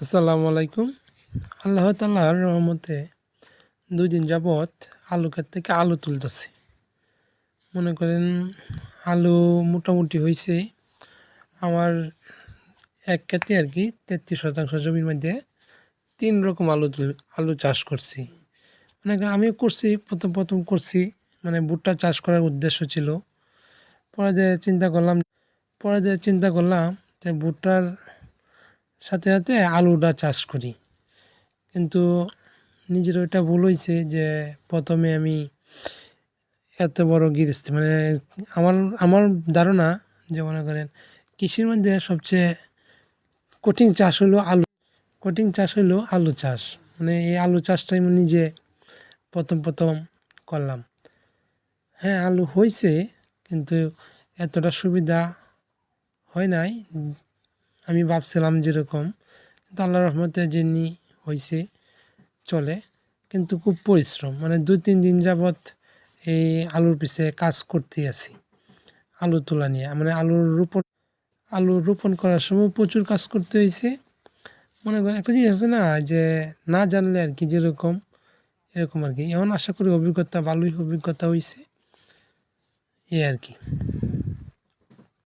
আসসালামু আলাইকুম। আল্লাহ তাআলার রহমতে ২ দিন যাবৎ আলু ক্ষেত থেকে আলু তুলতেছি। মনে করেন আলু মোটামুটি হইছে আমার এক ক্ষেতে আরকি ৩৩% জমির মধ্যে ৩ রকম আলু চাষ করছি। মনে করেন আমিও করছি প্রথম করছি মানে ভুট্টা চাষ করার উদ্দেশ্য ছিল। পরে যে চিন্তা করলাম যে ভুট্টার সাথে আলুটা চাষ করি। কিন্তু নিজের ওইটা ভুল হইছে যে প্রথমে আমি এত বড় গৃহস্থী মানে আমার আমার ধারণা যে মনে করেন কৃষির মধ্যে সবচেয়ে কঠিন চাষ হলো আলু চাষ। মানে এই আলু চাষটাই আমি নিজে প্রথম করলাম। হ্যাঁ, আলু হইছে কিন্তু এতটা সুবিধা হয় নাই। আমি ভাবছিলাম যেরকম, কিন্তু আল্লাহর রহমতে যেমনি হইছে চলে। কিন্তু খুব পরিশ্রম মানে ২-৩ দিন যাবৎ এই আলুর পিছে কাজ করতেই আছি। আলু তোলা নিয়ে মানে আলু রোপণ করার সময় প্রচুর কাজ করতে হয়েছে। মনে করেন একটা জিনিস আছে না যে না জানলে আর কি যেরকম এরকম আর কি। এখন আশা করি ভালোই অভিজ্ঞতা হয়েছে এই আর কি।